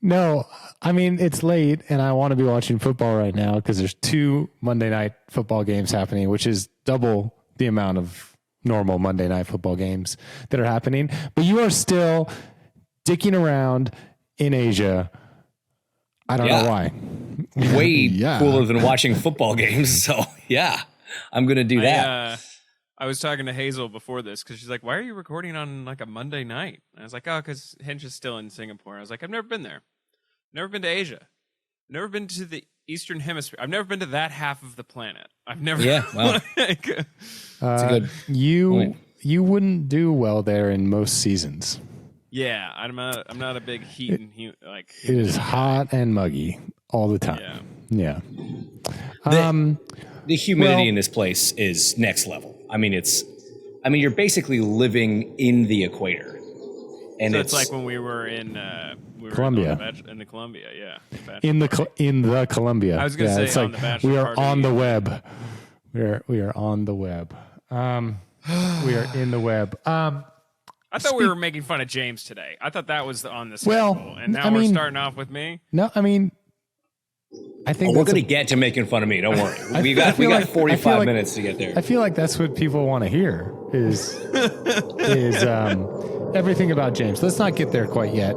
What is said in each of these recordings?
No, I mean, it's late and I want to be watching football right now because there's 2 Monday night football games happening, which is double the amount of normal Monday night football games that are happening. But you are still dicking around in Asia. I don't know why. Way cooler than watching football games. So, I'm going to do that. I was talking to Hazel before this because she's like, why are you recording on like a Monday night? And I was like, oh, because Hinch is still in Singapore. I was like, I've never been there. Never been to Asia. Never been to the Eastern Hemisphere. I've never been to that half of the planet. I've never. Yeah, well, like, that's a good you wouldn't do well there in most seasons. Yeah, I'm not a big heat and like. It is hot and muggy all the time. Yeah. The humidity in this place is next level. I mean, you're basically living in the equator, and so it's like when we were in Colombia. In the Colombia, yeah. In the Colombia. I was going to say it's on like the Bachelor we are party. on the web. We are on the web. We are in the web. I thought we were making fun of James today. I thought that was on the schedule, and now we're starting off with me. No, I mean, I think we're going to get to making fun of me. Don't worry. We got 45 minutes to get there. I feel like that's what people want to hear is everything about James. Let's not get there quite yet.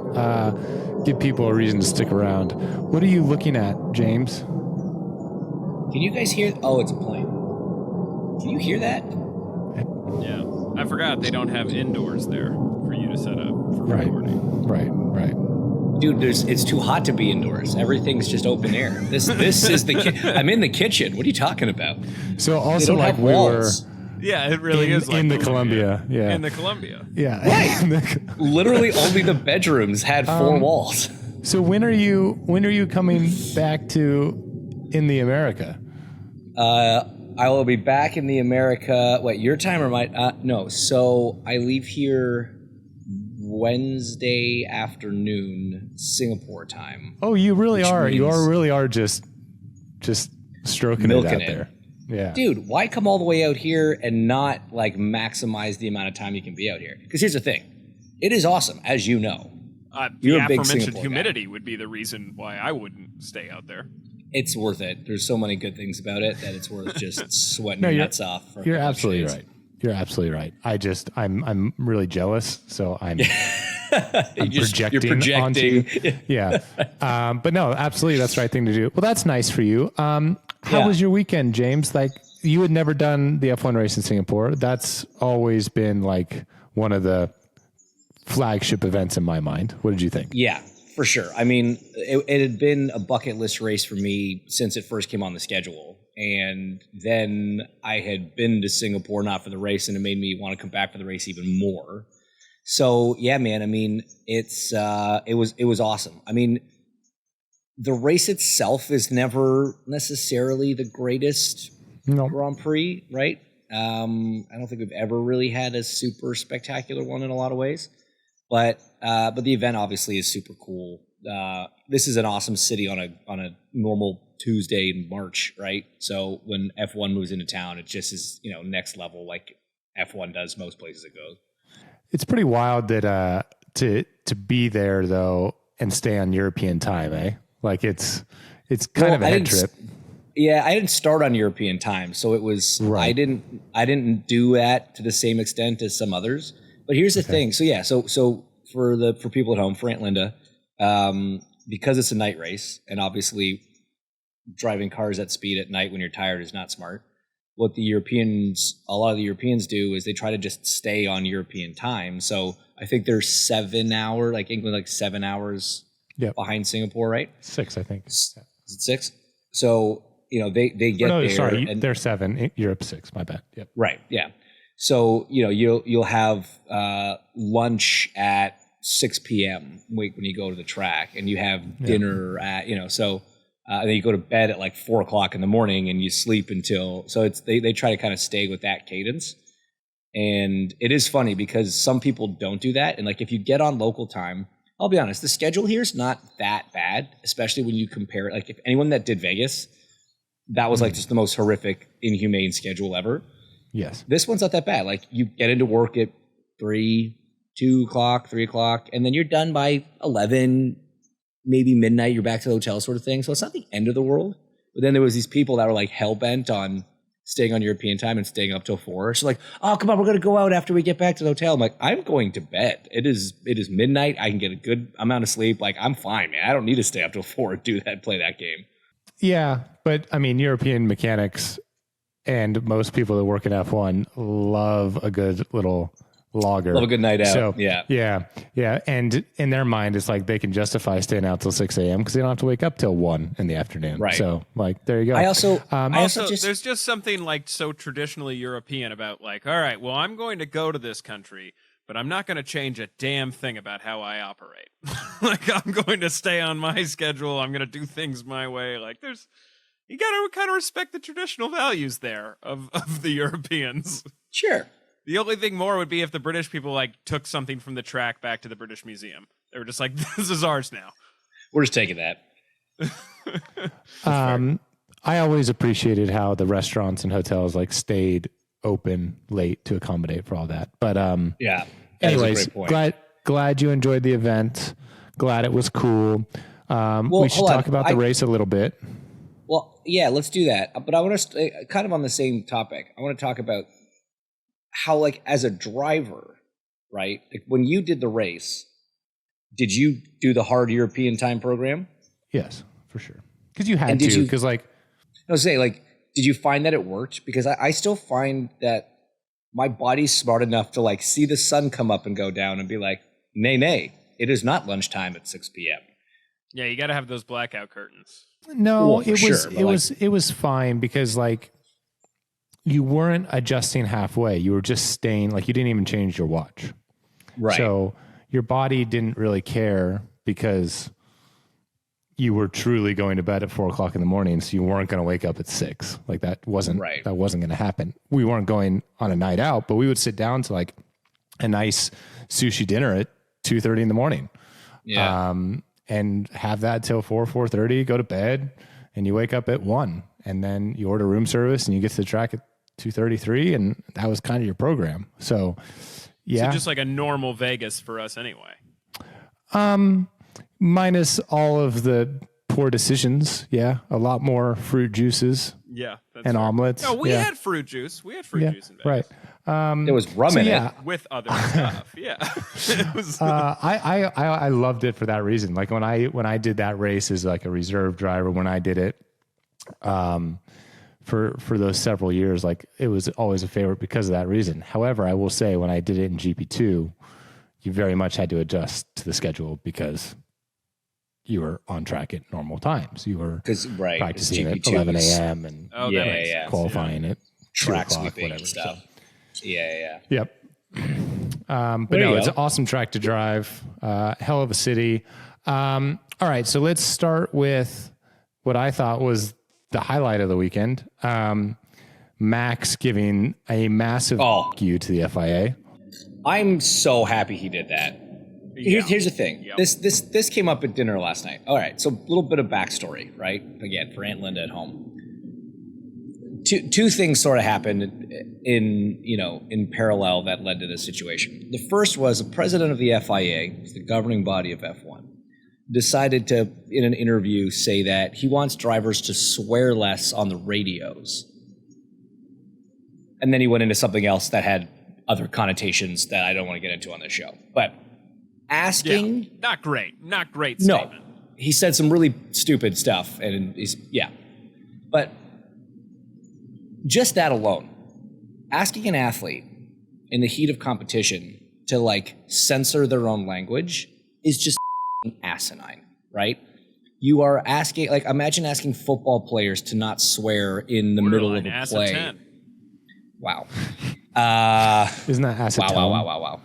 Give people a reason to stick around. What are you looking at, James? Can you guys hear? Oh, it's a plane. Can you hear that? Yeah. I forgot they don't have indoors there for you to set up for recording. Right. Dude, it's too hot to be indoors. Everything's just open air. This is I'm in the kitchen. What are you talking about? So also like we walls. were. Yeah, it really is like in the Columbia. Yeah. In the Columbia. Yeah. Right. Literally only the bedrooms had 4 walls. So when are you coming back to in the America? I will be back in the America. Wait, your time or my? No. So I leave here Wednesday afternoon, Singapore time. Oh, you really are. You really are just stroking it out there. Yeah. Dude, why come all the way out here and not like maximize the amount of time you can be out here? Because here's the thing. It is awesome, as you know. The aforementioned humidity would be the reason why I wouldn't stay out there. It's worth it. There's so many good things about it that it's worth just sweating your nuts off. You're absolutely right. You're absolutely right. I'm really jealous, so I'm projecting onto you. Yeah. But no, absolutely, that's the right thing to do. Well, that's nice for you. How was your weekend, James? Like, you had never done the F1 race in Singapore. That's always been like one of the flagship events in my mind. What did you think? Yeah, for sure. I mean, it had been a bucket list race for me since it first came on the schedule. And then I had been to Singapore, not for the race, and it made me want to come back for the race even more. So yeah, man, I mean, it was awesome. I mean, the race itself is never necessarily the greatest Grand Prix, right? I don't think we've ever really had a super spectacular one in a lot of ways, but the event obviously is super cool. This is an awesome city on a normal Tuesday in March, right? So when F1 moves into town, it just is, next level like F1 does most places it goes. It's pretty wild that to be there though and stay on European time, eh? Like it's kind of a head trip. Yeah, I didn't start on European time, so it was I didn't do that to the same extent as some others. But here's the thing. So yeah, so for people at home, for Aunt Linda, because it's a night race, and obviously driving cars at speed at night when you're tired is not smart. What a lot of the Europeans do is they try to just stay on European time. So I think they're 7 hours, like England, like 7 hours behind Singapore, right? 6, I think. Is it 6? So, they get there. Sorry, they're 7. Europe's 6. My bad. Yep. Right. Yeah. So, you'll have lunch at 6 p.m. when you go to the track, and you have dinner at, and then you go to bed at like 4 o'clock in the morning and you sleep until, so they try to kind of stay with that cadence. And it is funny because some people don't do that. And like, if you get on local time, I'll be honest, the schedule here is not that bad, especially when you compare it. Like if anyone that did Vegas, that was like just the most horrific, inhumane schedule ever. Yes. This one's not that bad. Like you get into work at 2 o'clock, 3 o'clock, and then you're done by 11, maybe midnight, you're back to the hotel sort of thing. So it's not the end of the world. But then there was these people that were like hell-bent on staying on European time and staying up till 4. So like, oh, come on, we're going to go out after we get back to the hotel. I'm like, I'm going to bed. It is midnight. I can get a good amount of sleep. Like, I'm fine, man. I don't need to stay up till 4 and do that, play that game. Yeah, but I mean, European mechanics and most people that work in F1 love a good little lager. Love a good night out. So, yeah. And in their mind, it's like they can justify staying out till 6 a.m. because they don't have to wake up till 1 in the afternoon. Right. So, like, there you go. I also there's just something like so traditionally European about like, all right, well, I'm going to go to this country, but I'm not going to change a damn thing about how I operate. Like, I'm going to stay on my schedule. I'm going to do things my way. Like, you got to kind of respect the traditional values there of the Europeans. Sure. The only thing more would be if the British people like took something from the track back to the British Museum. They were just like, this is ours now. We're just taking that. I always appreciated how the restaurants and hotels like stayed open late to accommodate for all that. But Yeah. anyways, glad you enjoyed the event. Glad it was cool. We should talk about the race a little bit. Well, yeah, let's do that. But I want to kind of on the same topic. I want to talk about how, like, as a driver, right? Like, when you did the race, did you do the hard European time program? Yes, for sure. Because you had to. Because, like, I was saying, like, did you find that it worked? Because I still find that my body's smart enough to, like, see the sun come up and go down and be like, nay, it is not lunchtime at 6 p.m. Yeah, you got to have those blackout curtains. No, well, it was fine because, like, you weren't adjusting halfway. You were just staying, like, you didn't even change your watch. Right. So your body didn't really care because you were truly going to bed at 4 o'clock in the morning. So you weren't going to wake up at 6. Like, that wasn't going to happen. We weren't going on a night out, but we would sit down to like a nice sushi dinner at 2:30 in the morning. Yeah. And have that till 4:30, go to bed, and you wake up at 1, and then you order room service and you get to the track at 2:33, and that was kind of your program. So, yeah. So just like a normal Vegas for us anyway. Minus all of the poor decisions. Yeah. A lot more fruit juices. Yeah. And omelets. No, we had fruit juice. We had fruit juice in Vegas. Right. There was rum in it. With other stuff. Yeah. It was, I loved it for that reason. Like when I did that race as like a reserve driver, when I did it, for those several years, like it was always a favorite because of that reason. However, I will say when I did it in GP2, you very much had to adjust to the schedule because you were on track at normal times. You were practicing at 11 a.m. and qualifying at track 2 o'clock, sweeping whatever. stuff. So. Yeah. Yep. But no, it's an awesome track to drive. Hell of a city. All right, so let's start with what I thought was the highlight of the weekend. Max giving a massive thank you to the FIA. I'm so happy he did that. Here's the thing. Yep. This came up at dinner last night. All right, so a little bit of backstory, right? Again, for Aunt Linda at home. Two things sort of happened in parallel that led to this situation. The first was the president of the FIA, the governing body of F1, decided to, in an interview, say that he wants drivers to swear less on the radios. And then he went into something else that had other connotations that I don't want to get into on this show. But asking... Yeah, not great statement. No, he said some really stupid stuff. But just that alone, asking an athlete in the heat of competition to like censor their own language is just asinine, right? You are asking, like, imagine asking football players to not swear in the middle of a play. 10. Wow. Isn't that acetone? Wow.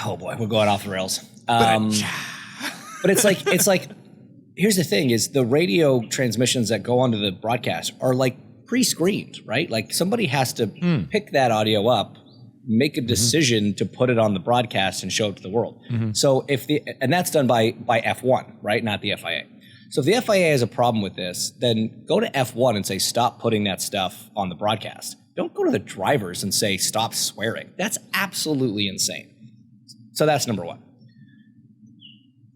Oh boy, we're going off the rails. But it's like, here's the thing: is the radio transmissions that go onto the broadcast are like pre-screened, right? Like somebody has to pick that audio up, make a decision to put it on the broadcast and show it to the world. So and that's done by F1, right? Not the FIA. So if the FIA has a problem with this, then go to F1 and say, stop putting that stuff on the broadcast. Don't go to the drivers and say, stop swearing. That's absolutely insane. So that's number one.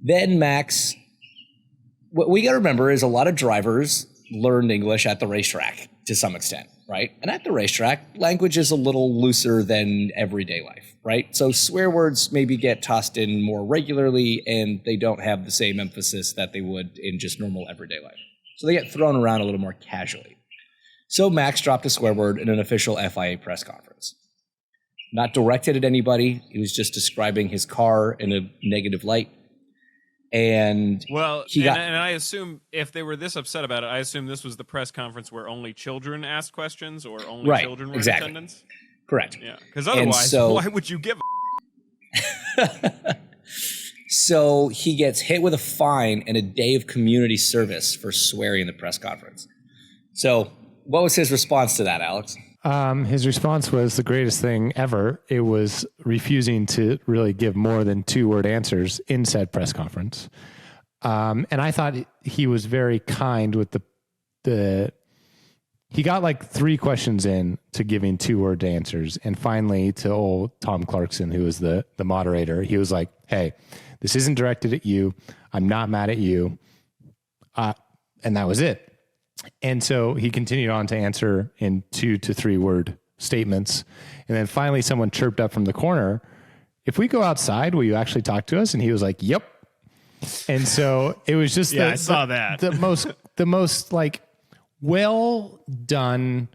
Then Max, what we got to remember is a lot of drivers learned English at the racetrack to some extent, right? And at the racetrack, language is a little looser than everyday life, right? So swear words maybe get tossed in more regularly, and they don't have the same emphasis that they would in just normal everyday life. So they get thrown around a little more casually. So Max dropped a swear word in an official FIA press conference. Not directed at anybody. He was just describing his car in a negative light. And and I assume if they were this upset about it, I assume this was the press conference where only children asked questions or only children were in attendance. Correct. Yeah, because otherwise, why would you give a So he gets hit with a fine and a day of community service for swearing in the press conference. So what was his response to that, Alex? His response was the greatest thing ever. It was refusing to really give more than 2-word answers in said press conference. And I thought he was very kind with he got like 3 questions in to giving 2-word answers. And finally to old Tom Clarkson, who was the moderator, he was like, hey, this isn't directed at you. I'm not mad at you. And that was it. And so he continued on to answer in 2 to 3 word statements. And then finally someone chirped up from the corner, if we go outside, will you actually talk to us? And he was like, yep. And so it was just I saw that. the most like well done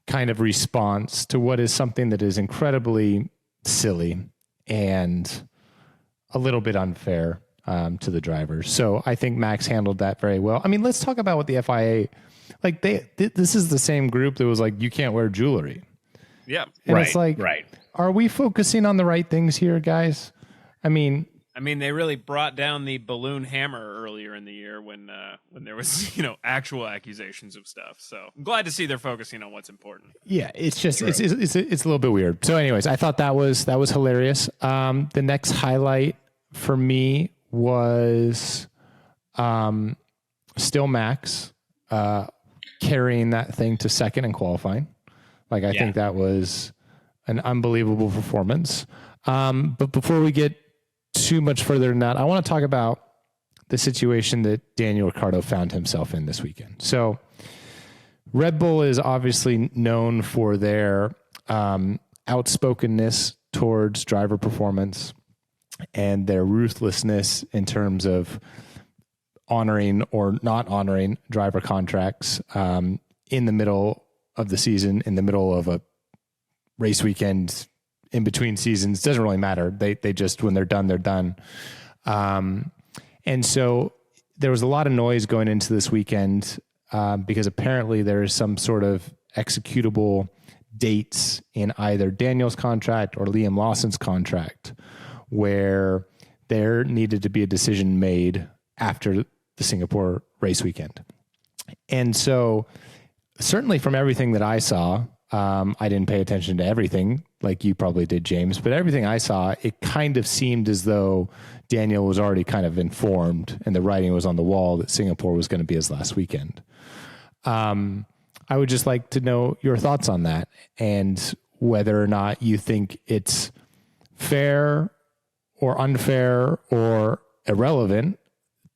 kind of response to what is something that is incredibly silly and a little bit unfair to the drivers. So I think Max handled that very well. I mean, let's talk about what the FIA, like this is the same group that was like, you can't wear jewelry. Yeah. And it's like, are we focusing on the right things here, guys? I mean, they really brought down the balloon hammer earlier in the year when there was, actual accusations of stuff. So I'm glad to see they're focusing on what's important. Yeah, it's just it's a little bit weird. So, anyways, I thought that was hilarious. The next highlight for me was still Max carrying that thing to second in qualifying. Like I think that was an unbelievable performance. But before we get too much further than that, I want to talk about the situation that Daniel Ricciardo found himself in this weekend. So Red Bull is obviously known for their outspokenness towards driver performance and their ruthlessness in terms of honoring or not honoring driver contracts in the middle of the season, in the middle of a race weekend, in between seasons. Doesn't really matter. They just, when they're done, they're done. And so there was a lot of noise going into this weekend because apparently there is some sort of executable dates in either Daniel's contract or Liam Lawson's contract where there needed to be a decision made after the Singapore race weekend. And so certainly from everything that I saw, I didn't pay attention to everything like you probably did, James, but everything I saw, it kind of seemed as though Daniel was already kind of informed and the writing was on the wall that Singapore was going to be his last weekend. I would just like to know your thoughts on that and whether or not you think it's fair or unfair or irrelevant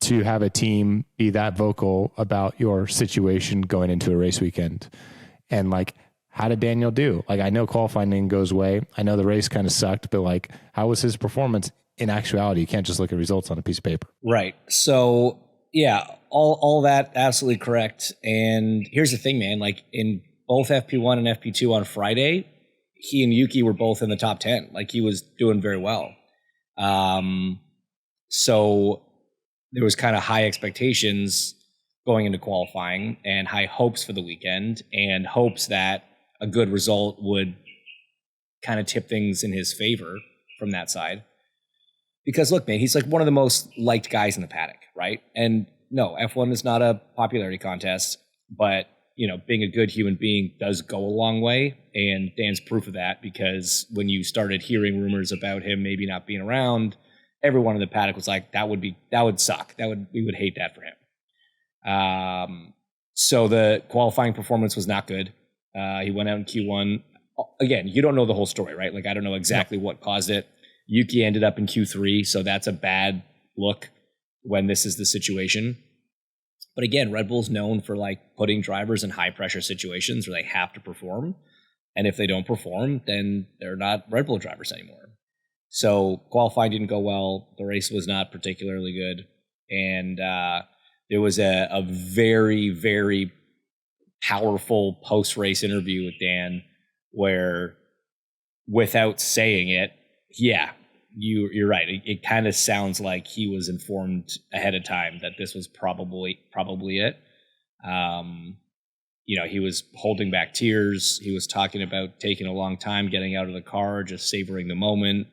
to have a team be that vocal about your situation going into a race weekend. And like, how did Daniel do? Like, I know qualifying didn't go his way. I know the race kind of sucked, but like, how was his performance in actuality? You can't just look at results on a piece of paper. Right. So yeah, all that absolutely correct. And here's the thing, man, like in both FP1 and FP2 on Friday, he and Yuki were both in the top 10. Like he was doing very well. So there was kind of high expectations going into qualifying and high hopes for the weekend and hopes that a good result would kind of tip things in his favor from that side. Because look, man, he's like one of the most liked guys in the paddock, right? And no, F1 is not a popularity contest, but you know, being a good human being does go a long way. And Dan's proof of that, because when you started hearing rumors about him maybe not being around, everyone in the paddock was like, that would suck. We would hate that for him. So the qualifying performance was not good. He went out in Q1. Again, you don't know the whole story, right? Like, I don't know exactly what caused it. Yuki ended up in Q3, so that's a bad look. when this is the situation. But again, Red Bull's known for like putting drivers in high pressure situations where they have to perform. And if they don't perform, then they're not Red Bull drivers anymore. So qualifying didn't go well. The race was not particularly good. And there was a very, very powerful post-race interview with Dan where, without saying it, yeah, you're right. It kind of sounds like he was informed ahead of time that this was probably it. He was holding back tears. He was talking about taking a long time getting out of the car, just savoring the moment.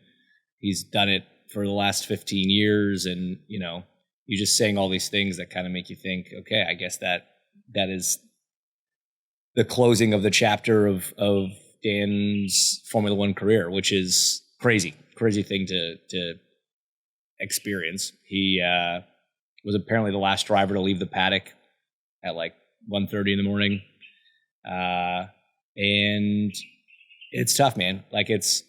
He's done it for the last 15 years. And, you're just saying all these things that kind of make you think, okay, I guess that is the closing of the chapter of Dan's Formula One career, which is crazy thing to experience. He was apparently the last driver to leave the paddock at like 1:30 in the morning. And it's tough, man. Like it's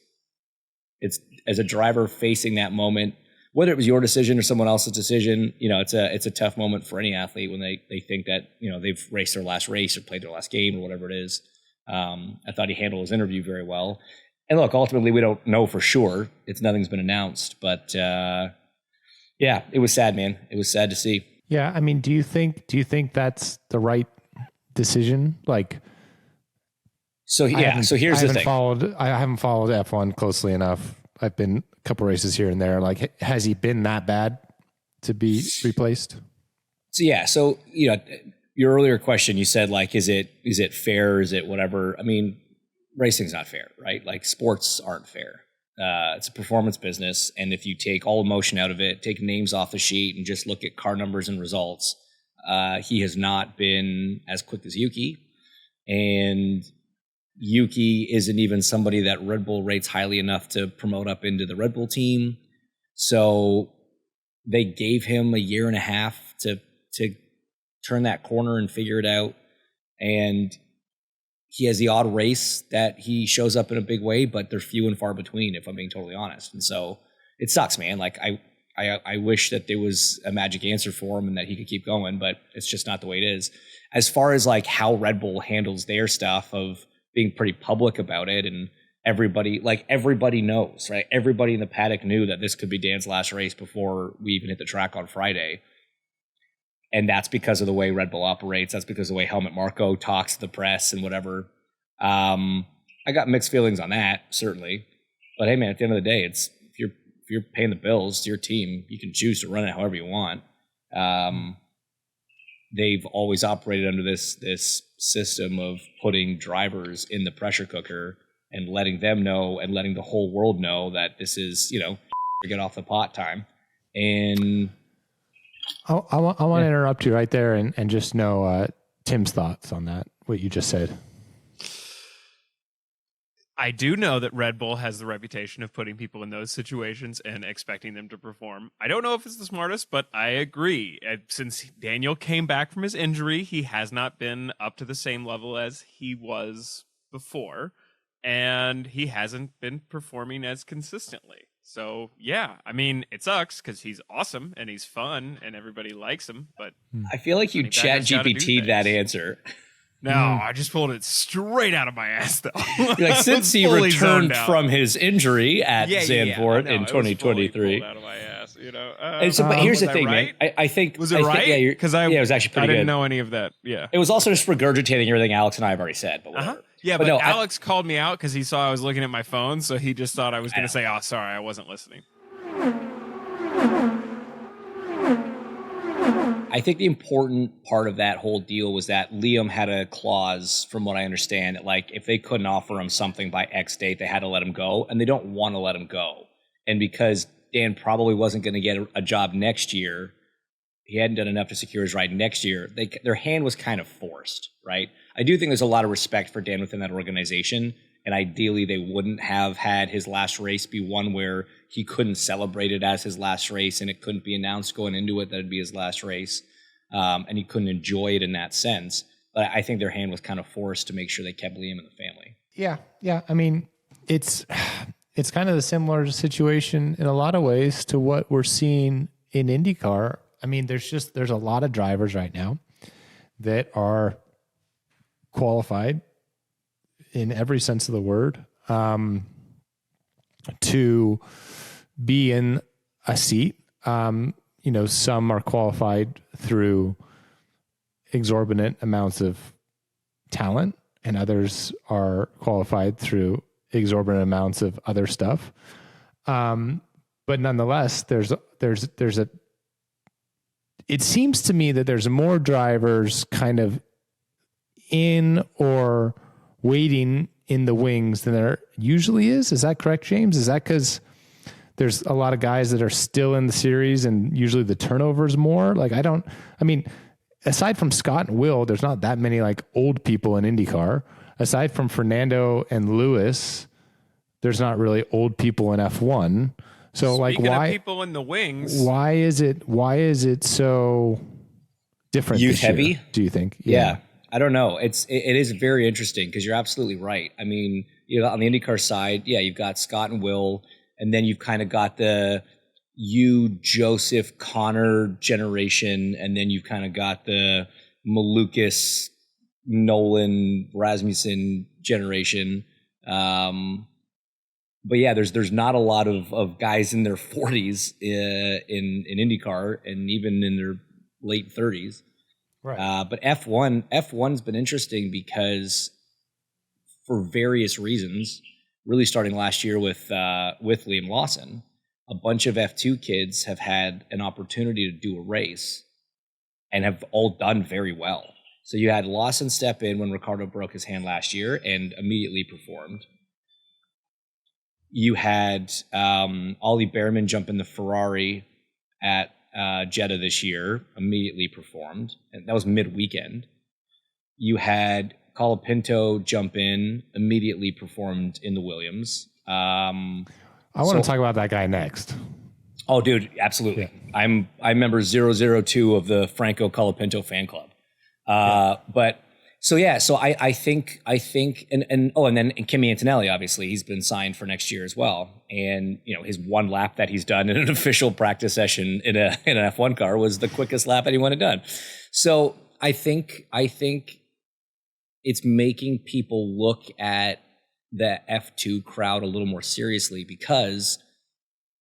as a driver facing that moment, whether it was your decision or someone else's decision, it's a tough moment for any athlete when they think that, they've raced their last race or played their last game or whatever it is. I thought he handled his interview very well. And look, ultimately we don't know for sure. Nothing's been announced, but yeah, it was sad, man. It was sad to see. Yeah. I mean, do you think that's the right decision? Like, so here's the thing. I haven't followed F1 closely enough. I've been a couple races here and there. Like, has he been that bad to be replaced? So your earlier question, you said like, is it fair? Is it whatever? I mean, racing's not fair, right? Like sports aren't fair. It's a performance business. And if you take all emotion out of it, take names off the sheet and just look at car numbers and results, he has not been as quick as Yuki. And Yuki isn't even somebody that Red Bull rates highly enough to promote up into the Red Bull team. So they gave him a year and a half to turn that corner and figure it out. And he has the odd race that he shows up in a big way, but they're few and far between, if I'm being totally honest. And so it sucks, man. Like I wish that there was a magic answer for him and that he could keep going, but it's just not the way it is. As far as like how Red Bull handles their stuff of being pretty public about it, and everybody knows, right? Everybody in the paddock knew that this could be Dan's last race before we even hit the track on Friday. And that's because of the way Red Bull operates. That's because of the way Helmut Marko talks to the press and whatever. I got mixed feelings on that, certainly. But hey, man, at the end of the day, if you're paying the bills, it's your team. You can choose to run it however you want. They've always operated under this system of putting drivers in the pressure cooker and letting them know and letting the whole world know that this is, get off the pot time. And I want to interrupt you right there and just know Tim's thoughts on that, what you just said. I do know that Red Bull has the reputation of putting people in those situations and expecting them to perform. I don't know if it's the smartest, but I agree. Since Daniel came back from his injury, he has not been up to the same level as he was before, and he hasn't been performing as consistently. So, yeah, I mean, it sucks because he's awesome and he's fun and everybody likes him, but I feel like you chat GPT'd that answer. No, I just pulled it straight out of my ass, though. Like, since he returned from his injury at Zandvoort in 2023. Pulled out of my ass, but here's the thing, right? man. I think was it right? Because it was actually pretty good. I didn't know any of that. Yeah, it was also just regurgitating everything Alex and I have already said. But whatever. Yeah, but no, Alex called me out because he saw I was looking at my phone, so he just thought I was going to say, "Oh, sorry, I wasn't listening." I think the important part of that whole deal was that Liam had a clause, from what I understand, that like if they couldn't offer him something by X date, they had to let him go, and they don't want to let him go. And because Dan probably wasn't going to get a job next year, he hadn't done enough to secure his ride next year. Their hand was kind of forced, right? I do think there's a lot of respect for Dan within that organization, and ideally they wouldn't have had his last race be one where he couldn't celebrate it as his last race and it couldn't be announced going into it that it'd be his last race, and he couldn't enjoy it in that sense. But I think their hand was kind of forced to make sure they kept Liam in the family. Yeah. I mean, it's kind of a similar situation in a lot of ways to what we're seeing in IndyCar. I mean, there's a lot of drivers right now that are qualified in every sense of the word to be in a seat. Some are qualified through exorbitant amounts of talent, and others are qualified through exorbitant amounts of other stuff. But nonetheless, it seems to me that there's more drivers kind of in or waiting in the wings than there usually is. Is that correct, James? Is that because there's a lot of guys that are still in the series and usually the turnover is more? Aside from Scott and Will, there's not that many like old people in IndyCar. Aside from Fernando and Lewis, there's not really old people in F1. So Speaking why of people in the wings? Why is it so different? Youth this year, heavy? do you think? Yeah. I don't know. It is very interesting because you're absolutely right. I mean, on the IndyCar side, you've got Scott and Will, and then you've kind of got the Joseph, Connor generation, and then you've kind of got the Malukas, Nolan, Rasmussen generation. But there's not a lot of guys in their 40s in IndyCar, and even in their late 30s. Right. But F1's been interesting because for various reasons, really starting last year with Liam Lawson, a bunch of F2 kids have had an opportunity to do a race and have all done very well. So you had Lawson step in when Ricciardo broke his hand last year and immediately performed. You had Ollie Behrman jump in the Ferrari at Jeddah this year, immediately performed. And that was mid-weekend. You had Colapinto jump in, immediately performed in the Williams. I want to talk about that guy next. Oh, dude, absolutely. Yeah. I remember 002 of the Franco Colapinto fan club. So I think, and Kimi Antonelli, obviously, he's been signed for next year as well. And, his one lap that he's done in an official practice session in an F1 car was the quickest lap anyone had done. So I think it's making people look at the F2 crowd a little more seriously because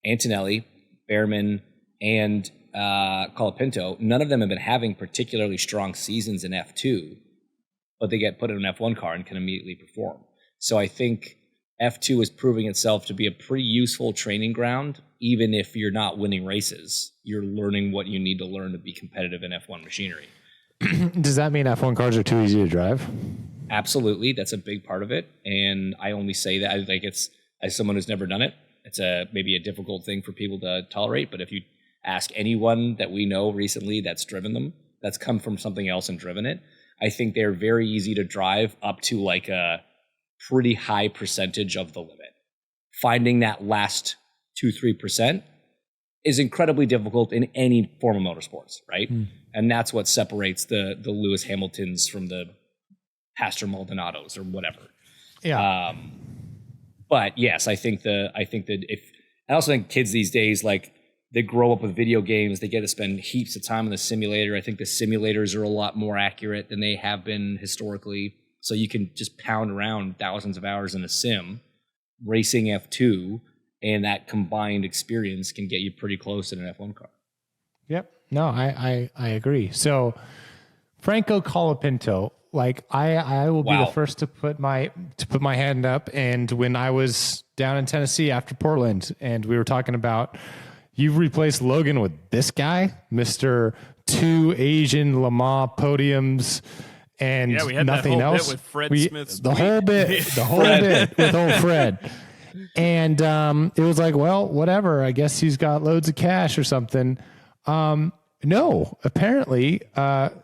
Antonelli, Behrman, and Colapinto, none of them have been having particularly strong seasons in F2, but they get put in an F1 car and can immediately perform. So I think F2 is proving itself to be a pretty useful training ground. Even if you're not winning races, you're learning what you need to learn to be competitive in F1 machinery. Does that mean F1 cars are too easy to drive? Absolutely. That's a big part of it. And I only say that it's as someone who's never done it. It's maybe a difficult thing for people to tolerate. But if you ask anyone that we know recently that's driven them, that's come from something else and driven it, I think they're very easy to drive up to like a pretty high percentage of the limit. Finding that last 2-3% is incredibly difficult in any form of motorsports, right? And that's what separates the Lewis Hamiltons from the Pastor Maldonados or whatever. Yeah. But yes, I also think kids these days, like, they grow up with video games. They get to spend heaps of time in the simulator. I think the simulators are a lot more accurate than they have been historically. So you can just pound around thousands of hours in a sim, racing F2, and that combined experience can get you pretty close in an F1 car. Yep. No, I agree. So Franco Colapinto, like I will be the first to put my hand up. And when I was down in Tennessee after Portland, and we were talking about, you've replaced Logan with this guy, Mr. 2 Asian Le Mans podiums and we had nothing that whole else. Bit with Fred Smith's the whole bit with old Fred. And it was like, well, whatever. I guess he's got loads of cash or something. No, apparently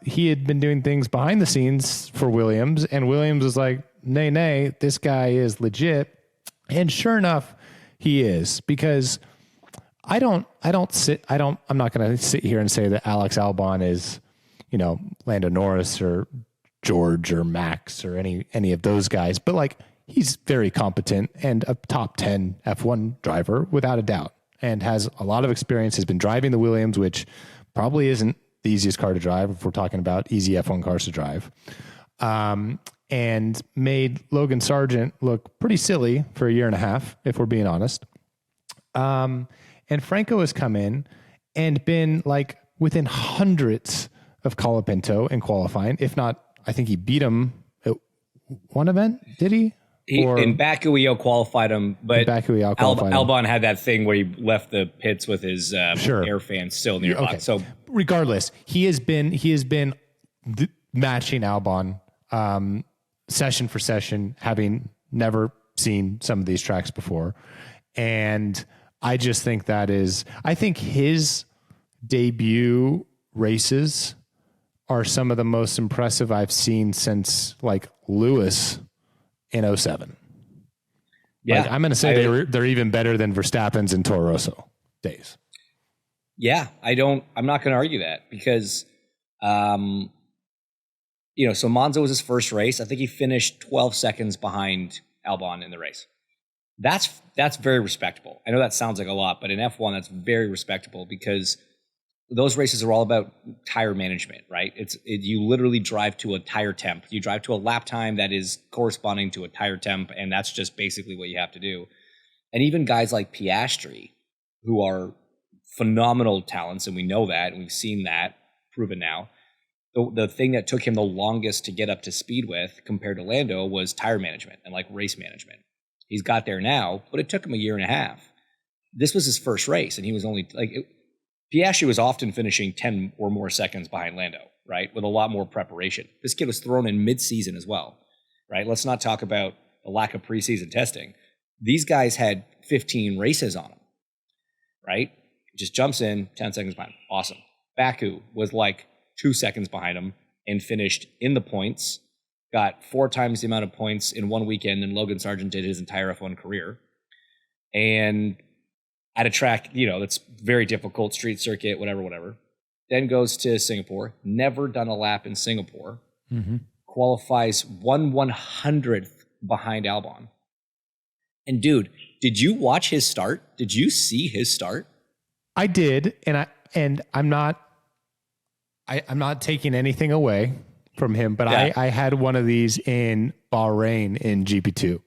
he had been doing things behind the scenes for Williams, and Williams was like, nay, this guy is legit. And sure enough, he is, because I'm not going to sit here and say that Alex Albon is, Lando Norris or George or Max or any of those guys, but like, he's very competent and a top 10 F1 driver without a doubt, and has a lot of experience, has been driving the Williams, which, probably isn't the easiest car to drive if we're talking about easy F1 cars to drive. And made Logan Sargent look pretty silly for a year and a half, if we're being honest. And Franco has come in and been like within hundreds of Colapinto in qualifying. If not, I think he beat him at one event. Did he? In Baku, he qualified him, but Albon had that thing where he left the pits with his air fan still near box. So regardless, he has been matching Albon session for session, having never seen some of these tracks before. And I just think I think his debut races are some of the most impressive I've seen since like Lewis in 2007. Yeah. Like, I'm going to say they're even better than Verstappen's and Toro Rosso days. Yeah. I'm not going to argue that because, so Monza was his first race. I think he finished 12 seconds behind Albon in the race. That's very respectable. I know that sounds like a lot, but in F1, that's very respectable because those races are all about tire management, right? You literally drive to a tire temp. You drive to a lap time that is corresponding to a tire temp, and that's just basically what you have to do. And even guys like Piastri, who are phenomenal talents, and we know that, and we've seen that proven now. The thing that took him the longest to get up to speed with compared to Lando was tire management and like race management. He's got there now, but it took him a year and a half. This was his first race, and he was only Piastri was often finishing 10 or more seconds behind Lando, right? With a lot more preparation. This kid was thrown in mid-season as well, right? Let's not talk about the lack of preseason testing. These guys had 15 races on them, right? Just jumps in, 10 seconds behind. Awesome. Baku was like 2 seconds behind him and finished in the points, got 4 times the amount of points in one weekend than Logan Sargent did his entire F1 career. And at a track, that's very difficult, street circuit, whatever. Then goes to Singapore, never done a lap in Singapore, qualifies 1/100th behind Albon. And dude, did you watch his start? Did you see his start? I did, and I'm not taking anything away from him, but yeah. I had one of these in Bahrain in GP2.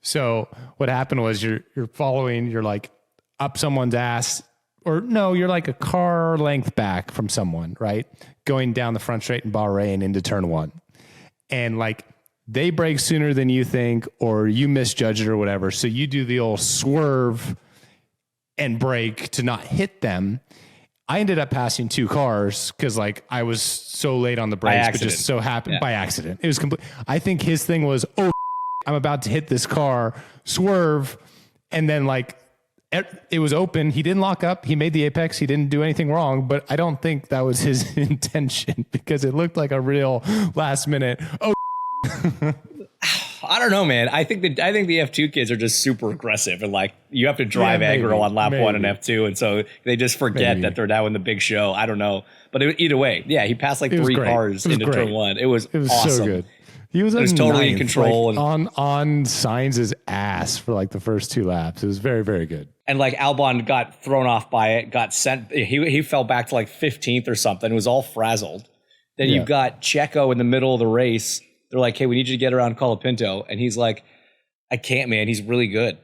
So what happened was you're following, you're like up someone's ass, or no, you're like a car length back from someone, right? Going down the front straight in Bahrain into turn 1. And like they brake sooner than you think, or you misjudge it or whatever. So you do the old swerve and brake to not hit them. I ended up passing 2 cars because like I was so late on the brakes, but just so happened by accident. It was complete. I think his thing was, I'm about to hit this car, swerve, and then like it was open. He didn't lock up. He made the apex. He didn't do anything wrong, but I don't think that was his intention because it looked like a real last minute. I don't know, man. I think the F2 kids are just super aggressive and like you have to drive aggro on lap 1 and F2, and so they just forget that they're now in the big show. I don't know, but either way, yeah, he passed like 3 cars into turn 1. It was awesome. So good. He was totally in control, like, and on Sainz's ass for like the first 2 laps. It was very, very good. And like Albon got thrown off by it, got sent. He fell back to like 15th or something. It was all frazzled. Then you've got Checo in the middle of the race. They're like, "Hey, we need you to get around Colapinto," and he's like, "I can't, man. He's really good."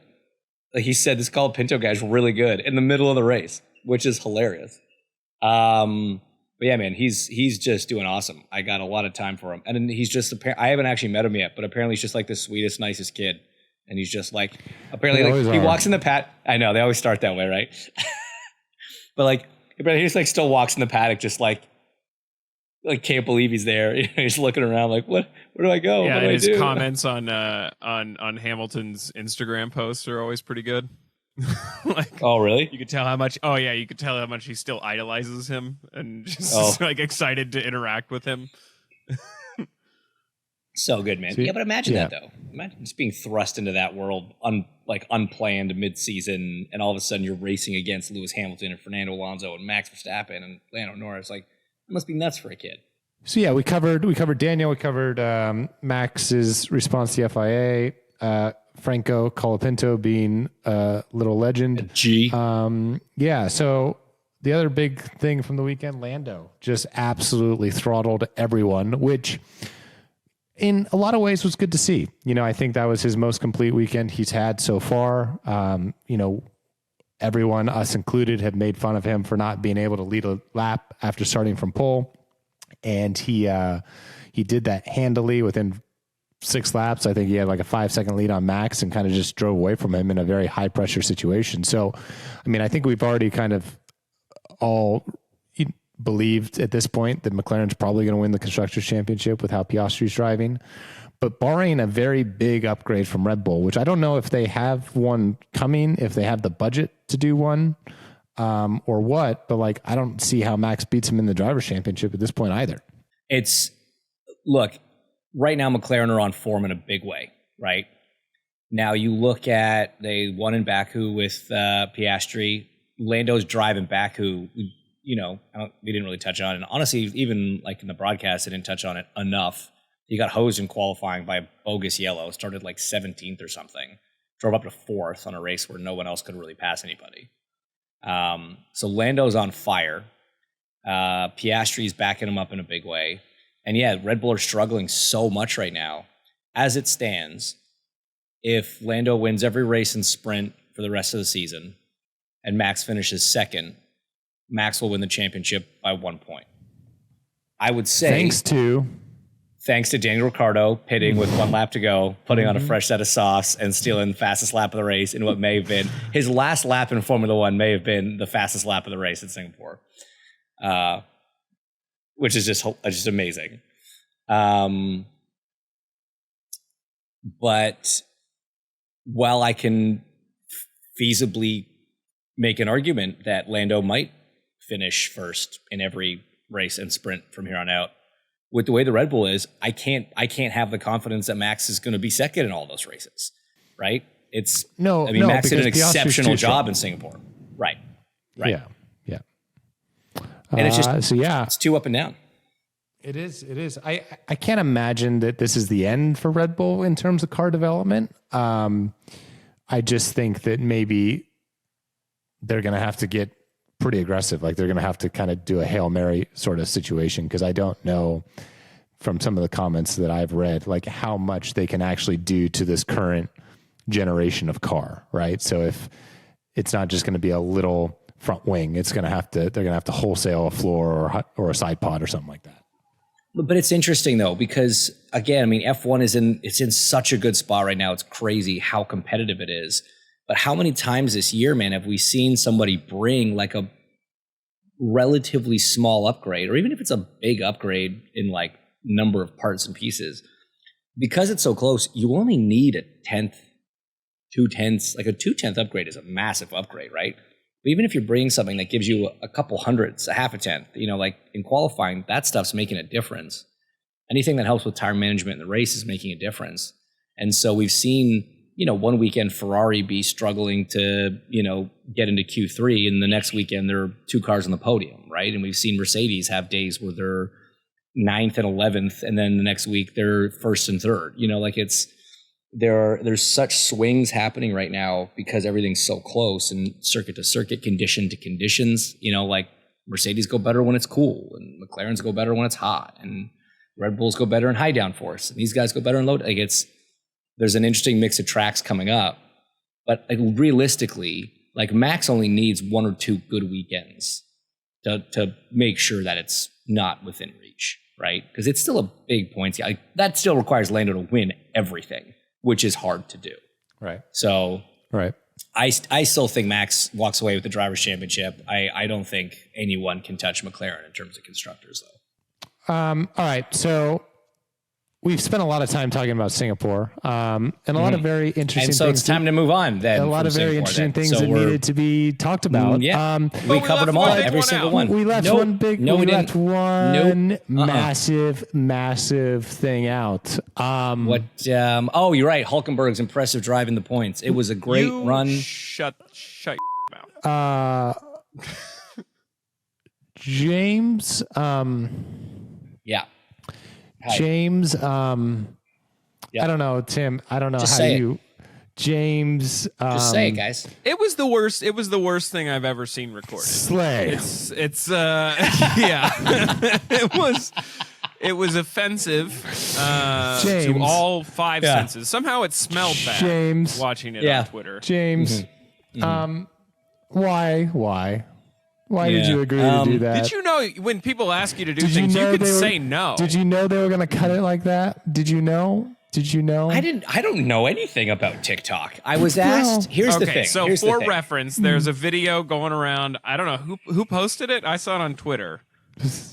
Like he said, this Colapinto guy's really good in the middle of the race, which is hilarious. But yeah, man, he's just doing awesome. I got a lot of time for him, and he's just. I haven't actually met him yet, but apparently he's just like the sweetest, nicest kid. And he's just like, apparently, like he walks in the paddock. I know they always start that way, right? But like, he just like still walks in the paddock, just like can't believe he's there. He's looking around like, where do I go? Yeah, what do and I his do? comments on Hamilton's Instagram posts are always pretty good. Like, oh really? You could tell how much. Oh yeah, you could tell how much he still idolizes him and just like excited to interact with him. So good, man. Yeah, but imagine that though. Imagine just being thrust into that world, unplanned mid-season, and all of a sudden you're racing against Lewis Hamilton and Fernando Alonso and Max Verstappen and Lando Norris. Like, it must be nuts for a kid. So yeah, we covered Daniel, we covered Max's response to the FIA, Franco Colapinto being a little legend. G. Yeah, so the other big thing from the weekend, Lando just absolutely throttled everyone, which in a lot of ways was good to see. You know, I think that was his most complete weekend he's had so far. You know, everyone, us included, have made fun of him for not being able to lead a lap after starting from pole. And he did that handily within 6 laps. I think he had like a 5-second lead on Max and kind of just drove away from him in a very high pressure situation. So, I mean, I think we've already kind of all believed at this point that McLaren's probably going to win the Constructors' Championship with how Piastri's driving. But barring a very big upgrade from Red Bull, which I don't know if they have one coming, if they have the budget to do one, or what, but like, I don't see how Max beats him in the Drivers' Championship at this point either. Look, right now McLaren are on form in a big way, right? Now you look at, they won in Baku with Piastri. Lando's drive in Baku, you know, we didn't really touch on it. And honestly, even like in the broadcast, they didn't touch on it enough. He got hosed in qualifying by a bogus yellow, started like 17th or something, drove up to 4th on a race where no one else could really pass anybody. So Lando's on fire. Piastri's backing him up in a big way. And yeah, Red Bull are struggling so much right now. As it stands, if Lando wins every race and sprint for the rest of the season and Max finishes second, Max will win the championship by 1 point. I would say thanks to Daniel Ricciardo pitting with 1 lap to go, putting on a fresh set of softs and stealing the fastest lap of the race in what may have been his last lap in Formula One, may have been the fastest lap of the race in Singapore, which is just amazing. But while I can feasibly make an argument that Lando might finish first in every race and sprint from here on out, with the way the Red Bull is, I can't have the confidence that Max is going to be second in all those races, right? Max did an exceptional job in Singapore. Right. Yeah. And it's just, it's too up and down. It is. I can't imagine that this is the end for Red Bull in terms of car development. I just think that maybe they're going to have to get pretty aggressive. Like they're going to have to kind of do a Hail Mary sort of situation, because I don't know from some of the comments that I've read, like how much they can actually do to this current generation of car, right? So if it's not just going to be a little front wing, they're going to have to wholesale a floor or a side pod or something like that. But it's interesting though, because again, I mean, F1 it's in such a good spot right now. It's crazy how competitive it is. But how many times this year, man, have we seen somebody bring like a relatively small upgrade, or even if it's a big upgrade in like number of parts and pieces, because it's so close, you only need a 10th, 2/10. Like a 2/10 upgrade is a massive upgrade, right? But even if you're bringing something that gives you a couple hundredths, a half a tenth, you know, like in qualifying, that stuff's making a difference. Anything that helps with tire management in the race is making a difference. And so we've seen, you know, one weekend Ferrari be struggling to, you know, get into Q3, and the next weekend there are 2 cars on the podium, right? And we've seen Mercedes have days where they're 9th and 11th, and then the next week they're 1st and 3rd. You know, like there's such swings happening right now because everything's so close, and circuit to circuit, condition to conditions. You know, like Mercedes go better when it's cool, and McLaren's go better when it's hot, and Red Bulls go better in high downforce, and these guys go better in low. Like there's an interesting mix of tracks coming up, but like, realistically, like Max only needs 1 or 2 good weekends to make sure that it's not within reach, right? Because it's still a big points. Like, that still requires Lando to win everything, which is hard to do. Right. So right. I still think Max walks away with the Drivers' Championship. I don't think anyone can touch McLaren in terms of constructors, though. All right. So we've spent a lot of time talking about Singapore, and a lot of very interesting and so things. It's time to move on then. A lot of very interesting things that needed to be talked about. Yeah. we covered them all, every single one. We left one massive thing out. You're right. Hulkenberg's impressive drive in the points. It was a great run. Shut your mouth. James. Yeah. James, I don't know, Tim. I don't know Just how you. James. Just say it, guys. It was the worst. It was the worst thing I've ever seen recorded. Slay. It's yeah. It was offensive to all five senses. Somehow it smelled bad. James. Watching it on Twitter. James. Why? Why did you agree to do that? Did you know when people ask you to do things, you could say no? Did you know they were going to cut it like that? Did you know? I don't know anything about TikTok. I was asked. Here's the thing. So for reference, there's a video going around. I don't know who posted it. I saw it on Twitter.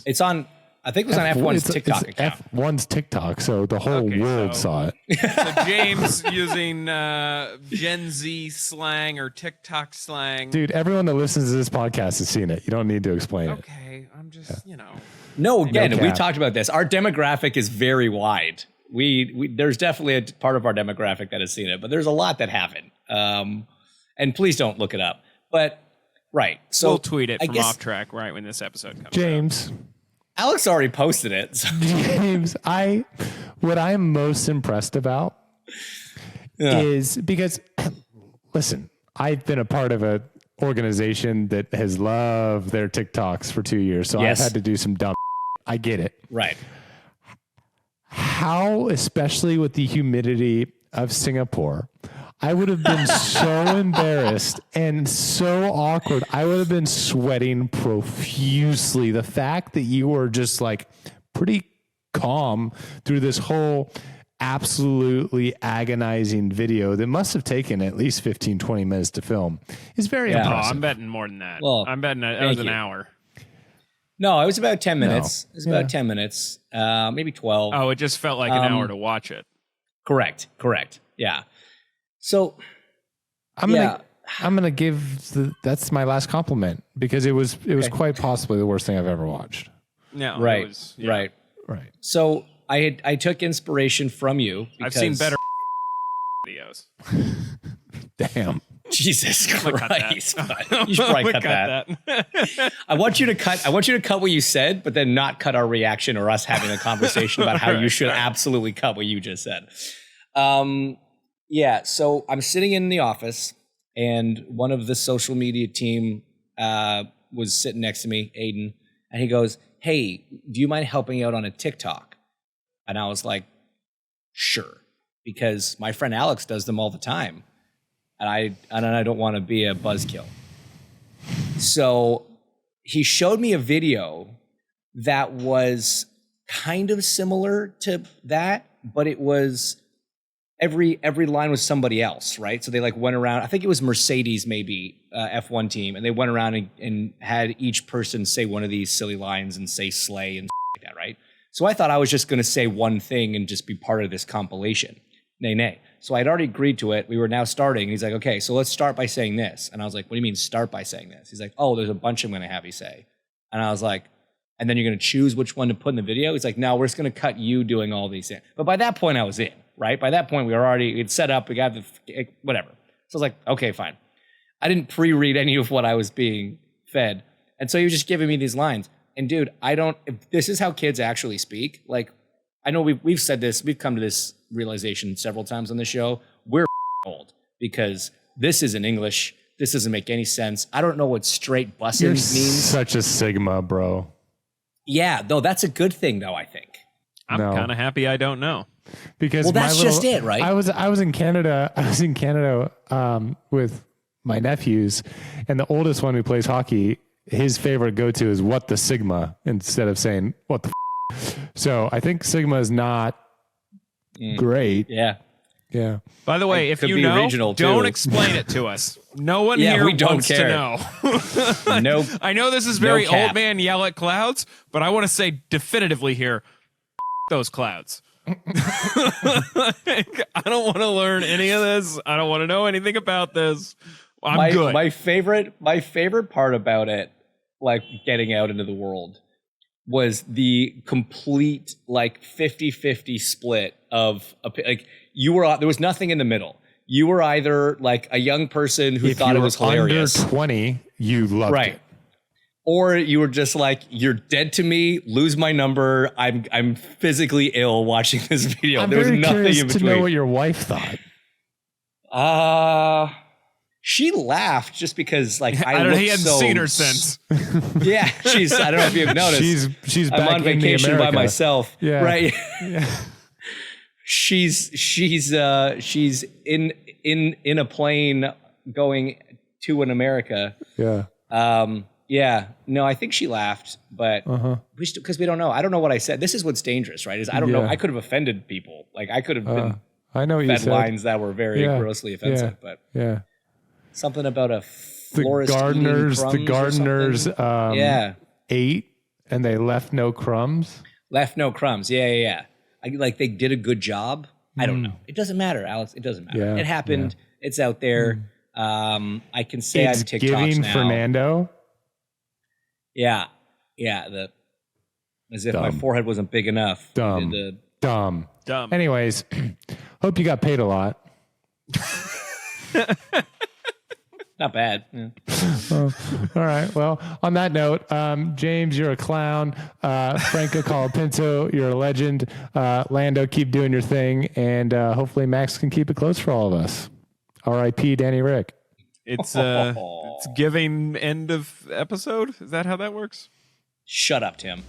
It's on. I think it was on F1's TikTok account. F1's TikTok, so the whole world saw it. So James using Gen Z slang or TikTok slang. Dude, everyone that listens to this podcast has seen it. You don't need to explain it. Okay, I'm just, No, again, we talked about this. Our demographic is very wide. We there's definitely a part of our demographic that has seen it, but there's a lot that haven't. And please don't look it up. But right, so we'll tweet it from off track right when this episode comes. James. out. Alex already posted it. So. James, what I'm most impressed about is because, listen, I've been a part of an organization that has loved their TikToks for 2 years, so I've had to do some dumb. I get it. Right. How, especially with the humidity of Singapore, I would have been so embarrassed and so awkward. I would have been sweating profusely. The fact that you were just like pretty calm through this whole absolutely agonizing video that must have taken at least 15, 20 minutes to film is very impressive. Oh, I'm betting more than that. Well, I'm betting it was an hour. No, it was about 10 minutes. It was about 10 minutes, maybe 12. Oh, it just felt like an hour to watch it. Correct. Yeah. So I'm gonna give that's my last compliment because it was quite possibly the worst thing I've ever watched. No, right. Right. So I took inspiration from you. I've seen better videos. Damn. Jesus Christ! You should probably cut that. I want you to cut what you said, but then not cut our reaction or us having a conversation about how you should absolutely cut what you just said. Yeah. So I'm sitting in the office, and one of the social media team was sitting next to me, Aiden, and he goes, "Hey, do you mind helping out on a TikTok?" And I was like, "Sure," because my friend Alex does them all the time. And I don't want to be a buzzkill. So he showed me a video that was kind of similar to that, but it was every line was somebody else, right? So they like went around, I think it was Mercedes maybe, F1 team, and they went around and had each person say one of these silly lines and say slay and like that, right? So I thought I was just going to say one thing and just be part of this compilation. Nay. So I'd already agreed to it. We were now starting. And he's like, okay, so let's start by saying this. And I was like, what do you mean start by saying this? He's like, oh, there's a bunch I'm going to have you say. And I was like, and then you're going to choose which one to put in the video? He's like, no, we're just going to cut you doing all these things. But by that point, I was in, right? By that point, we'd set up. We got whatever. So I was like, okay, fine. I didn't pre-read any of what I was being fed. And so he was just giving me these lines. And dude, if this is how kids actually speak, like, I know we've said this, we've come to this realization several times on the show. We're old because this isn't English. This doesn't make any sense. I don't know what straight bussin' means. Such a Sigma, bro. Yeah, though that's a good thing, though, I think. I'm kind of happy I don't know. Because that's just it, right? I was in Canada. With my nephews, and the oldest one who plays hockey, his favorite go-to is "What the Sigma" instead of saying "What the." So I think Sigma is not great. Yeah. By the way, if you know, don't explain it to us. No one here wants to know. Nope. I know this is very old man yell at clouds, but I want to say definitively here, those clouds. I don't want to learn any of this. I don't want to know anything about this. I'm good. My favorite part about it, like getting out into the world, was the complete like 50-50 split of like there was nothing in the middle. You were either like a young person who thought it was hilarious. Under 20, you loved it. Or you were just like, you're dead to me, lose my number. I'm physically ill watching this video. I'm there was very nothing curious in between. to know what your wife thought. She laughed just because, like, I don't know. He looked hadn't so seen her since. Yeah, I don't know if you've noticed. She's I'm back on vacation in by America. myself. Yeah. Right. Yeah. She's in a plane going to an America. Yeah. Yeah. No, I think she laughed, but because we don't know. I don't know what I said. This is what's dangerous, right? Is I don't know. I could have offended people. Like I could have been I know what you fed said. lines that were very grossly offensive, but something about a florist the gardeners ate and they left no crumbs. Left no crumbs. Yeah. Like they did a good job. I don't know. It doesn't matter, Alex. It doesn't matter. It happened. It's out there. I can say It's I'm TikToks giving now. Fernando. Yeah. As if my forehead wasn't big enough. Dumb. Dumb. Anyways, hope you got paid a lot. Not bad. Yeah. All right. Well, on that note, James, you're a clown. Franco Colapinto, you're a legend. Lando, keep doing your thing. And hopefully Max can keep it close for all of us. R.I.P. Danny Rick. It's giving end of episode. Is that how that works? Shut up, Tim.